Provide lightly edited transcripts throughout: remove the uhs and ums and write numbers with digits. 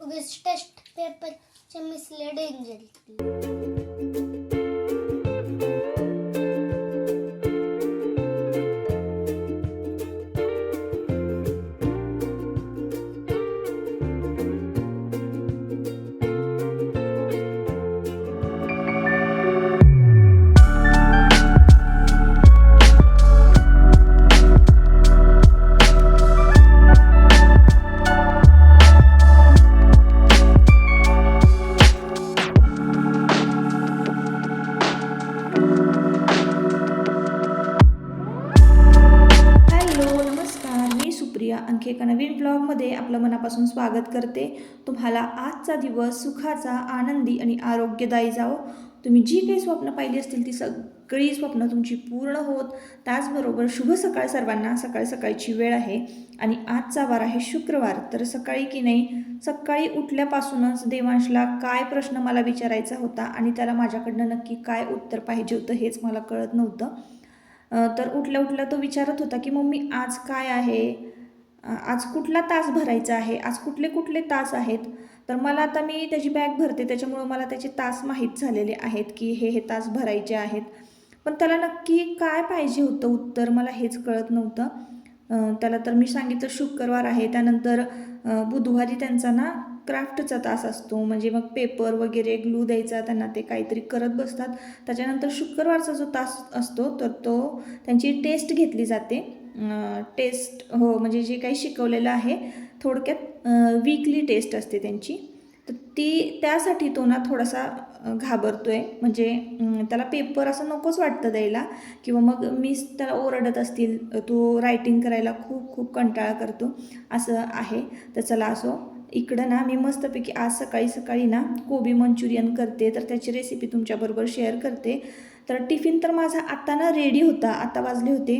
उगीच टेस्ट पेपरचे मिसले डेंजर. आणखी एका नवीन ब्लॉगमध्ये आपलं मनापासून स्वागत करते. तुम्हाला आजचा दिवस सुखाचा, आनंदी आणि आरोग्यदायी जावो. तुम्ही जी काही स्वप्न पाहिली असतील ती सगळी स्वप्न तुमची पूर्ण होत. त्याचबरोबर शुभ सकाळ सर्वांना. सकाळची वेळ आहे आणि आजचा वार आहे शुक्रवार. तर सकाळी उठल्यापासूनच देवांशला काय प्रश्न मला विचारायचा होता आणि त्याला माझ्याकडनं नक्की काय उत्तर पाहिजे होतं हेच मला कळत नव्हतं. तर उठल्या तो विचारत होता की मम्मी आज काय आहे, आज कुठला तास भरायचा आहे, आज कुठले तास आहेत. तर मला आता मी त्याची बॅग भरते त्याच्यामुळं मला त्याचे तास माहीत झालेले आहेत की हे तास भरायचे आहेत. पण त्याला नक्की काय पाहिजे होतं उत्तर मला हेच कळत नव्हतं. त्याला तर मी सांगितलं शुक्रवार आहे. त्यानंतर बुधवारी त्यांचा ना क्राफ्टचा तास असतो, म्हणजे मग पेपर वगैरे ग्लू द्यायचा त्यांना, ते काहीतरी करत बसतात. त्याच्यानंतर शुक्रवारचा जो तास असतो तर तो त्यांची टेस्ट घेतली जाते. टेस्ट हो, म्हणजे जे काही शिकवलेलं आहे थोडक्यात वीकली टेस्ट असते त्यांची. तर त्यासाठी तो ना थोडासा घाबरतोय. म्हणजे त्याला पेपर असं नकोच वाटतं द्यायला, किंवा मग मिस त्याला ओरडत असतील, तो रायटिंग करायला खूप कंटाळा करतो असं आहे. तर चला असो, इकडं ना मी मस्तपैकी आज सकाळी ना कोबी मंचुरियन करते, तर त्याची रेसिपी तुमच्याबरोबर शेअर करते. तर टिफिन तर माझा आत्ता ना रेडी होता. आता वाजले होते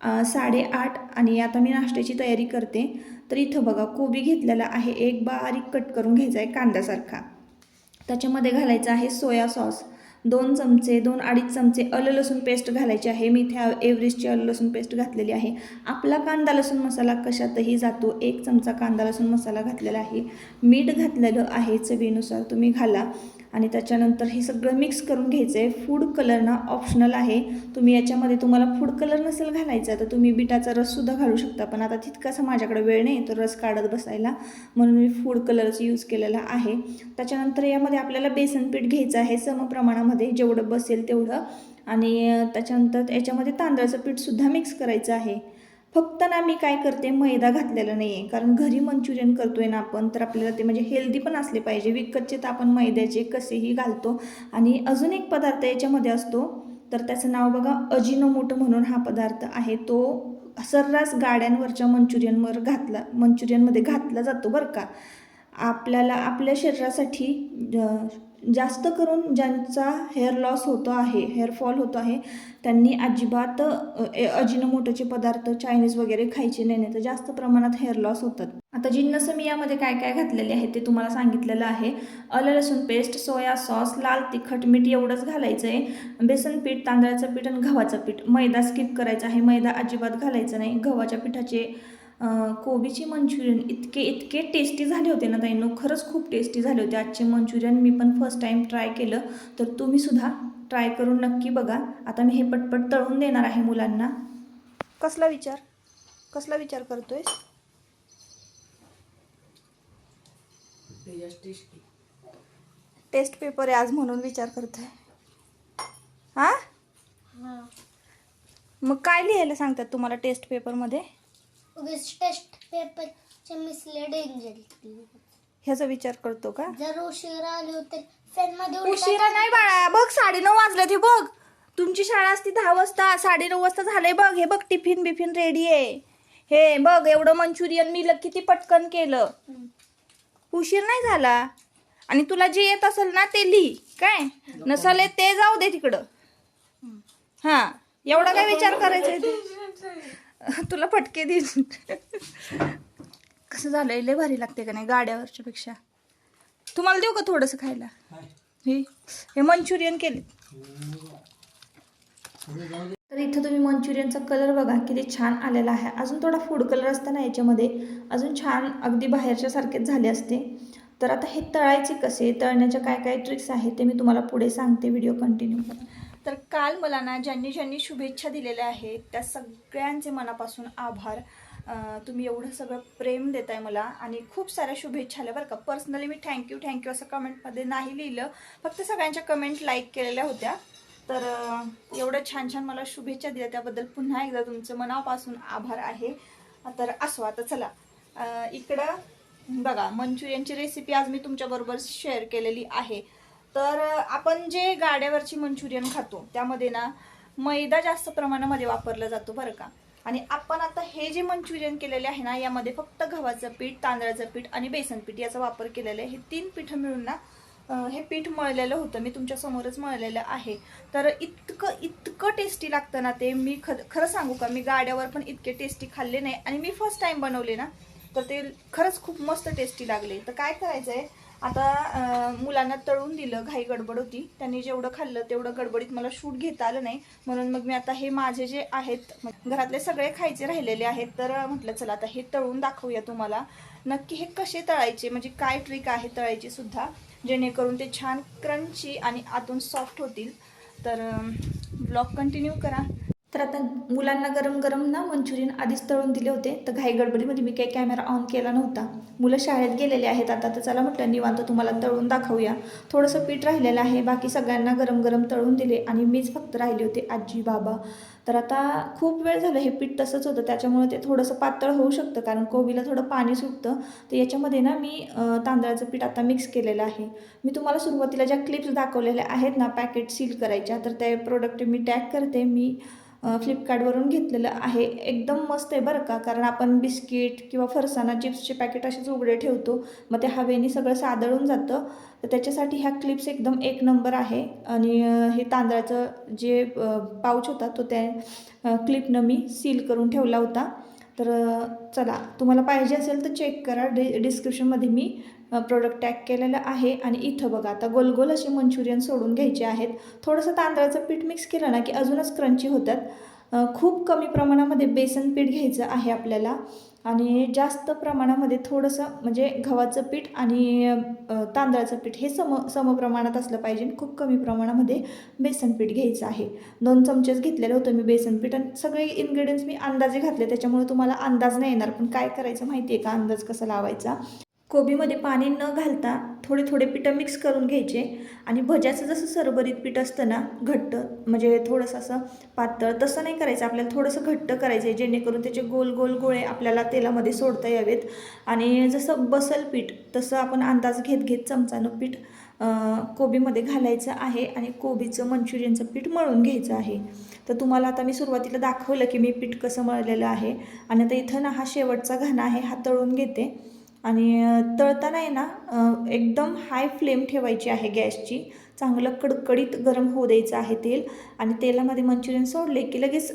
8:30 आणि आता मी नाश्त्याची तयारी करते. तर इथं बघा कोबी घेतलेला आहे, एक बारीक कट करून घ्यायचा आहे कांद्यासारखा. त्याच्यामध्ये घालायचा आहे सोया सॉस, 2 चमचे 2-2.5 चमचे आलं लसूण पेस्ट घालायची आहे. मी इथे एव्हरेस्टची आलं लसूण पेस्ट घातलेली आहे. आपला कांदा लसूण मसाला कशातही जातो. 1 चमचा कांदा लसूण मसाला घातलेला आहे. मीठ घातलेलं आहे चवीनुसार, तुम्ही घाला. आणि त्याच्यानंतर हे सगळं मिक्स करून घ्यायचं आहे. फूड कलर ना ऑप्शनल आहे. तुम्ही याच्यामध्ये तुम्हाला फूड कलर नसेल घालायचा तर तुम्ही बिटाचा रससुद्धा घालू शकता, पण आता तितकासा माझ्याकडे वेळ नाही तर रस काढत बसायला, म्हणून मी फूड कलरचा यूज केलेला आहे. त्याच्यानंतर यामध्ये आपल्याला बेसन पीठ घ्यायचं आहे समप्रमाणामध्ये, जेवढं बसेल तेवढं. आणि त्याच्यानंतर याच्यामध्ये तांदळाचं पीठसुद्धा मिक्स करायचं आहे. फक्त ना मी काय करते, मैदा घातलेला नाही आहे, कारण घरी मंचुरियन करतोय ना आपण, तर आपल्याला ते म्हणजे हेल्दी पण असले पाहिजे. विकतचे तर आपण मैद्याचे कसेही घालतो. आणि अजून एक पदार्थ याच्यामध्ये असतो, तर त्याचं नाव बघा अजिनोमोटो म्हणून हा पदार्थ आहे. तो सर्रास गाड्यांवरच्या मंचुरियनमध्ये घातला जातो बरं का. आपल्याला आपल्या शरीरासाठी जास्त करून ज्यांचा हेअर लॉस होतो आहे, हेअरफॉल होतो आहे, त्यांनी अजिबात अजिनोमोटोचे पदार्थ चायनीज वगैरे खायचे नाही, तर जास्त प्रमाणात हेअर लॉस होतात. आता जिन्नस मी यामध्ये काय घातलेले आहे ते तुम्हाला सांगितलेलं आहे. आलं लसूण पेस्ट, सोया सॉस, लाल तिखट, मीठ एवढंच घालायचं आहे. बेसन पीठ, तांदळाचं पीठ आणि गव्हाचं पीठ. मैदा स्किप करायचा आहे, मैदा अजिबात घालायचा नाही. गव्हाच्या पिठाचे कोबीचे मंचुरियन इतके टेस्टी झाले होते ना ताईंनो, खरंच खूप टेस्टी झाले होते आजचे मंचुरियन. मी पण फर्स्ट टाईम ट्राय केलं, तर तुम्हीसुद्धा ट्राय करून नक्की बघा. आता मी हे पटपट तळून देणार आहे मुलांना. कसला विचार करतोय? टेस्ट पेपर आहे आज म्हणून विचार करतोय. हा, मग काय लिहायला सांगतात तुम्हाला टेस्ट पेपरमध्ये? उगीच टेस्ट पेपरचे मिसले डेंजर. ह्याचा विचार करतो का? जर उशिरा आले होते फॅनमध्ये उशिरा नाही बाळा, बघ 9:30 वाजले. ते बघ, तुमची शाळा असती 10 वाजता, 9:30 वाजता झाले बघ. हे बघ टिफिन बिफिन रेडी आहे. हे बघ एवढं मंचुरियन मी किती पटकन केलं. उशीर नाही झाला. आणि तुला जे येत असेल ना ते लिही, काय नसेल ते जाऊ दे तिकडं. हा, एवढा काय विचार करायचा ते? तुला फटके देईन. कसं झालंय, लय भारी लागते का नाही गाड्यावरच्या पेक्षा. तुम्हाला देऊ का थोडंसं खायला? हे मंचुरियन केले. तर इथं तुम्ही मंचुरियनचा कलर बघा किती छान आलेला आहे. अजून थोडा फूड कलर असताना याच्यामध्ये अजून छान अगदी बाहेरच्या सारखेच झाले असते. तर आता हे तळायचे कसे, तळण्याच्या काय काय ट्रिक्स आहेत ते मी तुम्हाला पुढे सांगते, व्हिडिओ कंटिन्यू करा. तर काल मला ना ज्यांनी ज्यांनी शुभेच्छा दिलेल्या आहेत त्या सगळ्यांचे मनापासून आभार. तुम्ही एवढं सगळं प्रेम देताय मला आणि खूप साऱ्या शुभेच्छा आल्या बरं का. पर्सनली मी थँक्यू असं कमेंटमध्ये नाही लिहिलं, फक्त सगळ्यांच्या कमेंट लाईक केलेल्या होत्या. तर एवढं छान छान मला शुभेच्छा दिल्या त्याबद्दल पुन्हा एकदा तुमचं मनापासून आभार आहे. तर असो, आता चला इकडं बघा, मंचुरियनची रेसिपी आज मी तुमच्याबरोबर शेअर केलेली आहे. तर आपण जे गाड्यावरची मंचुरियन खातो त्यामध्ये ना मैदा जास्त प्रमाणामध्ये वापरला जातो बरं का. आणि आपण आता हे जे मंचुरियन केलेले आहे ना, यामध्ये फक्त गव्हाचं पीठ, तांदळाचं पीठ आणि बेसन पीठ याचा वापर केलेला आहे. हे 3 पीठ मिळून ना हे पीठ मळलेलं होतं, मी तुमच्या समोरच मळलेलं आहे. तर इतकं टेस्टी लागतं ना ते, मी खरं सांगू का, मी गाड्यावर पण इतके टेस्टी खाल्ले नाही आणि मी फर्स्ट टाइम बनवले ना, तर ते खरंच खूप मस्त टेस्टी लागले. तर काय करायचं आहे आता, मुलांना तळून दिलं, घाई गडबड होती, त्यांनी जेवढं खाल्लं तेवढं गडबडीत मला शूट घेता आलं नाही, म्हणून मग मी आता हे माझे जे आहेत घरातले सगळे खायचे राहिलेले आहेत, तर म्हटलं चला आता हे तळून दाखवूया तुम्हाला नक्की हे कसे तळायचे, म्हणजे काय ट्रिक आहे तळायची सुद्धा, जेणेकरून ते छान क्रंची आणि आतून सॉफ्ट होतील. तर ब्लॉग कंटिन्यू करा. तर आता मुलांना गरम गरम ना मंचुरियन आधीच तळून दिले होते, तर घाई गडबडीमध्ये मी काही कॅमेरा ऑन केला नव्हता. मुलं शाळेत गेलेले आहेत आता, तर चला म्हटलं निवांत तुम्हाला तळून दाखवूया. थोडंसं पीठ राहिलेलं आहे, बाकी सगळ्यांना गरम गरम तळून दिले आणि मीच फक्त राहिले होते, आजी बाबा. तर आता खूप वेळ झालं हे पीठ तसंच होतं, त्याच्यामुळे ते थोडंसं पातळ होऊ शकतं, कारण कोबीला थोडं पाणी सुटतं. तर याच्यामध्ये ना मी तांदळाचं पीठ आता मिक्स केलेलं आहे. मी तुम्हाला सुरुवातीला ज्या क्लिप्स दाखवलेल्या आहेत ना पॅकेट सील करायच्या, तर ते प्रोडक्ट मी टॅग करते. मी फ्लिपकार्टवरून घेतलेलं आहे, एकदम मस्त आहे बरं का. कारण आपण बिस्किट किंवा फरसाणा चिप्सचे पॅकेट असेच उघडे ठेवतो, मग ते हवेने सगळं सादळून जातं. तर त्याच्यासाठी ह्या क्लिप्स एकदम एक नंबर आहे. आणि हे तांदळाचं जे पाऊच होता तो त्या क्लिपनं मी सील करून ठेवला होता. तर चला, तुम्हाला पाहिजे असेल तर चेक करा, डिस्क्रिप्शनमध्ये मी प्रोडक्ट टॅग केलेलं आहे. आणि इथं बघा, आता गोल असे मंचुरियन सोडून घ्यायचे आहेत. थोडंसं तांदळाचं पीठ मिक्स केलं ना की अजूनच क्रंची होतात. खूप कमी प्रमाणामध्ये बेसन पीठ घ्यायचं आहे आपल्याला आणि जास्त प्रमाणामध्ये थोडंसं म्हणजे गव्हाचं पीठ आणि तांदळाचं पीठ हे सम प्रमाणात असलं पाहिजे. खूप कमी प्रमाणामध्ये बेसन पीठ घ्यायचं आहे. 2 चमचेच घेतलेलं होतं मी बेसन पीठ आणि सगळे इन्ग्रेडियंट्स मी अंदाजे घातले, त्याच्यामुळे तुम्हाला अंदाज नाही येणार. पण काय करायचं माहिती आहे का, अंदाज कसा लावायचा, कोबीमध्ये पाणी न घालता थोडे पिठं मिक्स करून घ्यायचे आणि भज्याचं जसं सरबरीत पीठ असतं ना घट्ट, म्हणजे थोडंसं असं पातळ, तसं नाही करायचं, आपल्याला थोडंसं घट्ट करायचं आहे, जेणेकरून त्याचे गोल गोळे आपल्याला तेलामध्ये सोडता यावेत. आणि जसं बसल पीठ तसं आपण अंदाज घेत चमचानं पीठ कोबीमध्ये घालायचं आहे आणि कोबीचं मंचुरियनचं पीठ मळून घ्यायचं आहे. तर तुम्हाला आता मी सुरुवातीला दाखवलं की मी पीठ कसं मळलेलं आहे. आणि आता इथं ना हा शेवटचा घाणा आहे, हा तळून घेते. आणि तळताना आहे ना एकदम हाय फ्लेम ठेवायची आहे गॅसची, चांगलं कडकडीत गरम होऊ द्यायचं आहे तेल. आणि तेलामध्ये मंचुरियन सोडले की लगेच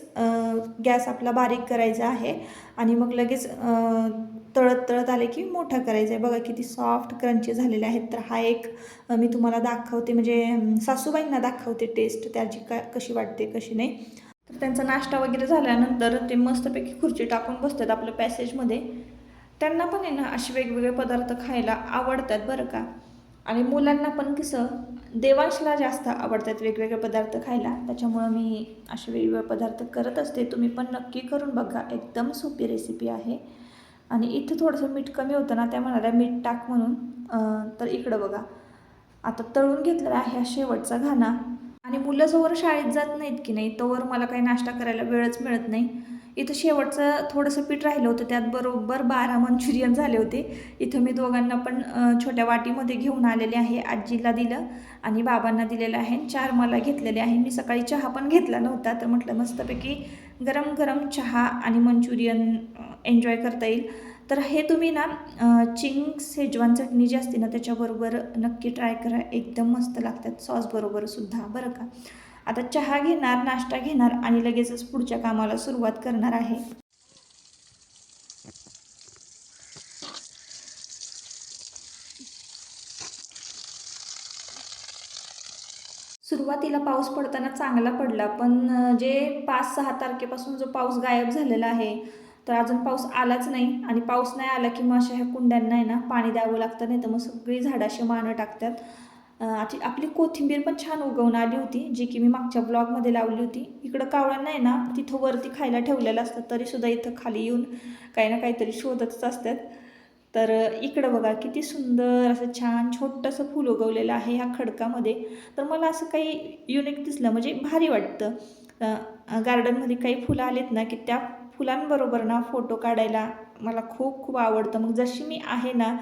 गॅस आपला बारीक करायचा आहे आणि मग लगेच तळत आले की मोठा करायचा आहे. बघा किती सॉफ्ट क्रंची झालेले आहेत. तर हा एक मी तुम्हाला दाखवते, म्हणजे सासूबाईंना दाखवते टेस्ट त्याची कशी वाटते कशी नाही. तर त्यांचा नाश्ता वगैरे झाल्यानंतर ते मस्तपैकी खुर्ची टाकून बसतात आपलं पॅसेजमध्ये. त्यांना पण आहे ना असे वेगवेगळे पदार्थ खायला आवडतात बरं का. आणि मुलांना पण कसं, देवांशला जास्त आवडतात वेगवेगळे पदार्थ खायला, त्याच्यामुळं मी असे वेगवेगळे पदार्थ करत असते. तुम्ही पण नक्की करून बघा, एकदम सोपी रेसिपी आहे. आणि इथं थोडंसं मीठ कमी होतं ना, त्या म्हणाल्या मीठ टाक म्हणून. तर इकडं बघा, आता तळून घेतलेला आहे हा शेवटचा घाणा. आणि मुलं जोवर शाळेत जात नाहीत की नाही तोवर मला काही नाश्ता करायला वेळच मिळत नाही. इथं शेवटचं थोडंसं पीठ राहिलं होतं, त्यात बरोबर 12 मंचुरियन झाले होते. इथं मी दोघांना पण छोट्या वाटीमध्ये घेऊन आलेले आहे, आजीला दिलं आणि बाबांना दिलेलं आहे, 4 मला घेतलेले आहे. मी सकाळी चहा पण घेतला नव्हता, तर म्हटलं मस्तपैकी गरम गरम चहा आणि मंचुरियन एन्जॉय करता येईल. तर हे तुम्ही ना चिंग शेजवान चटणी जी असते ना त्याच्याबरोबर नक्की ट्राय करा, एकदम मस्त लागतात, सॉसबरोबर सुद्धा बरं का. आता चहा घेणार, नाश्ता घेणार आणि लगेचच पुढच्या कामाला सुरुवात करणार आहे. सुरुवातीला पाऊस पडताना चांगला पडला, पण जे 5-6 तारखेपासून जो पाऊस गायब झालेला आहे तर अजून पाऊस आलाच नाही आणि पाऊस नाही आला की मग अशा ह्या कुंड्यांना आहे ना पाणी द्यावं लागतं, नाही तर मग सगळी झाडं अशी मानं टाकतात. आपली कोथिंबीर पण छान उगवून आली होती, जी की मी मागच्या ब्लॉगमध्ये लावली होती. इकडं कावळ्यांना आहे ना तिथं वरती खायला ठेवलेलं असतं, तरीसुद्धा इथं खाली येऊन काही ना काहीतरी शोधतच असतात. तर इकडं बघा किती सुंदर असं छान छोटंसं फूल उगवलेलं आहे ह्या खडकामध्ये. तर मला असं काही युनिक दिसलं म्हणजे भारी वाटतं. गार्डनमध्ये काही फुलं आलेत ना की त्या फुलांबरोबर ना फोटो काढायला मला खूप खूप आवडतं. मग जशी मी आहे ना,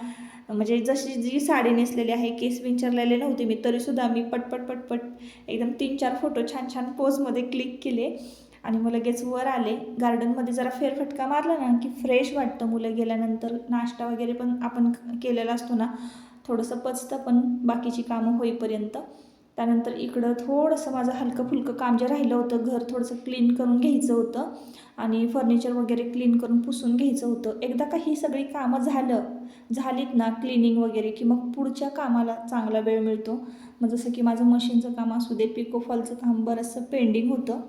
म्हणजे जशी जी साडी नेसलेली आहे, केस विंचरलेले नव्हते मी, तरीसुद्धा मी पटपट पटपट एकदम 3-4 फोटो छान छान पोजमध्ये क्लिक केले आणि मग लगेच वर आले. गार्डनमध्ये जरा फेरफटका मारला ना की फ्रेश वाटतं. मुलं गेल्यानंतर नाश्ता वगैरे पण आपण केलेला असतो ना, थोडंसं पचतं पण बाकीची कामं होईपर्यंत. त्यानंतर इकडं थोडंसं माझं हलकं फुलकं काम जे राहिलं होतं, घर थोडंसं क्लीन करून घ्यायचं होतं आणि फर्निचर वगैरे क्लीन करून पुसून घ्यायचं होतं. एकदा का ही सगळी कामं झालीत ना क्लिनिंग वगैरे, की मग पुढच्या कामाला चांगला वेळ मिळतो. मग जसं की माझं मशीनचं काम असू दे, पिको फॉलचं काम बरंचसं पेंडिंग होतं.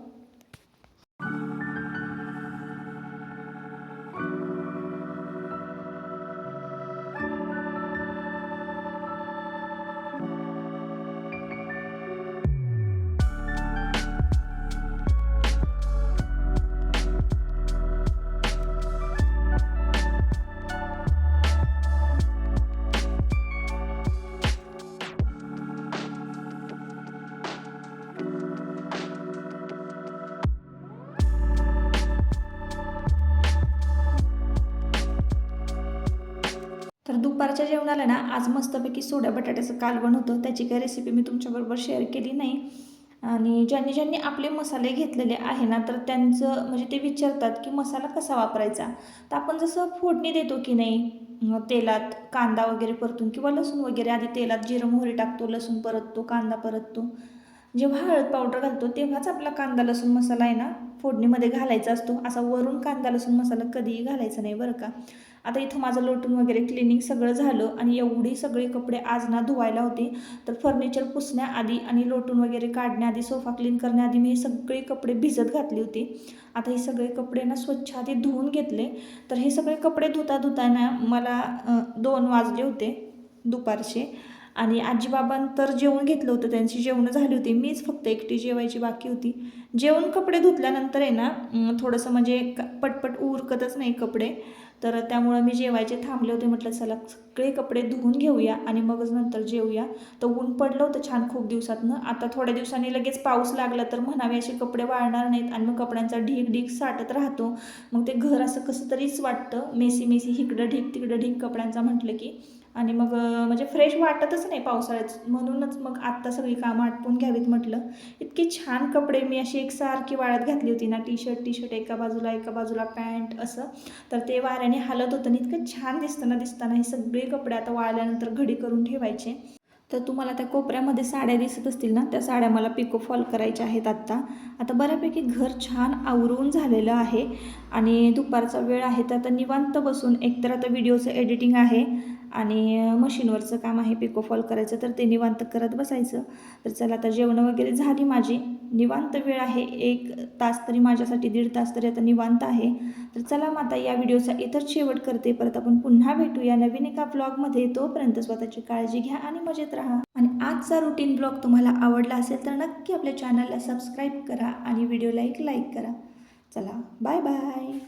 तर दुपारच्या जेवणाला ना आज मस्तपैकी सोड्या बटाट्याचं कालवण होतं. त्याची काही रेसिपी मी तुमच्याबरोबर शेअर केली नाही. आणि ज्यांनी आपले मसाले घेतलेले आहे ना, तर त्यांचं म्हणजे ते विचारतात की मसाला कसा वापरायचा. तर आपण जसं फोडणी देतो की नाही, तेलात कांदा वगैरे परतून किंवा लसूण वगैरे, आधी तेलात जिरं मोहरी टाकतो, लसूण परततो, कांदा परततो, जेव्हा हळद पावडर घालतो तेव्हाच आपला कांदा लसूण मसाला आहे ना फोडणीमध्ये घालायचा असतो. असा वरून कांदा लसूण मसाला कधीही घालायचा नाही बरं का. आता इथं माझं लोटून वगैरे क्लिनिंग सगळं झालं आणि एवढी सगळी कपडे आज ना धुवायला होते. तर फर्निचर पुसण्याआधी आणि लोटून वगैरे काढण्याआधी, सोफा क्लीन करण्याआधी मी हे सगळे कपडे भिजत घातली होती. आता हे सगळे कपडे ना स्वच्छ आधी धुवून घेतले. तर हे सगळे कपडे धुता ना मला 2 वाजले होते दुपारचे. आणि आजीबाबां तर जेवण घेतलं होतं, त्यांची जेवणं झाली होती, मीच फक्त एकटी जेवायची बाकी होती. जेवण कपडे धुतल्यानंतर आहे ना थोडंसं म्हणजे पटपट उरकतच नाही कपडे. तर त्यामुळं मी जेवायचे थांबले होते. म्हटलं चला सगळे कपडे धुवून घेऊया आणि मगच नंतर जेवूया. तर ऊन पडलं होतं छान खूप दिवसातनं. आता थोड्या दिवसांनी लगेच पाऊस लागला तर म्हणावे असे कपडे वाळणार नाहीत आणि मग कपड्यांचा ढीग साठत राहतो. मग ते घर असं कसं तरीच वाटतं, मेसी इकडं ढीग तिकडं ढीग कपड्यांचा म्हटलं की. आणि मग म्हणजे फ्रेश वाटतच नाही पावसाळ्यात. म्हणूनच मग आत्ता सगळी कामं आटपून घ्यावीत म्हटलं. इतकी छान कपडे मी अशी एकसारखी वाळत घातली होती ना, टी शर्ट एका बाजूला पॅन्ट असं. तर ते वाऱ्याने हालत होतं आणि इतकं छान दिसताना हे सगळे कपडे आता वाळल्यानंतर घडी करून ठेवायचे. तर तुम्हाला त्या कोपऱ्यामध्ये साड्या दिसत असतील ना, त्या साड्या मला पिको फॉल करायच्या आहेत आता बऱ्यापैकी घर छान आवरून झालेलं आहे आणि दुपारचा वेळ आहे. तर आता निवांत बसून एकतर आता व्हिडिओचं एडिटिंग आहे आणि मशीनवरचं काम आहे पिको फॉल करायचं, तर ते निवांत करत बसायचं. तर चला आता जेवणं वगैरे झाली माझी, निवांत वेळ आहे. 1 तास तरी माझ्यासाठी, 1.5 तास तरी आता निवांत आहे. तर चला मग आता या व्हिडिओचा इथंच शेवट करते. परत आपण पुन्हा भेटूया नवीन एका ब्लॉगमध्ये. तोपर्यंत स्वतःची काळजी घ्या आणि मजेत राहा. आणि आजचा रुटीन ब्लॉग तुम्हाला आवडला असेल तर नक्की आपल्या चॅनलला सबस्क्राईब करा आणि व्हिडिओला एक लाईक करा. चला बाय बाय.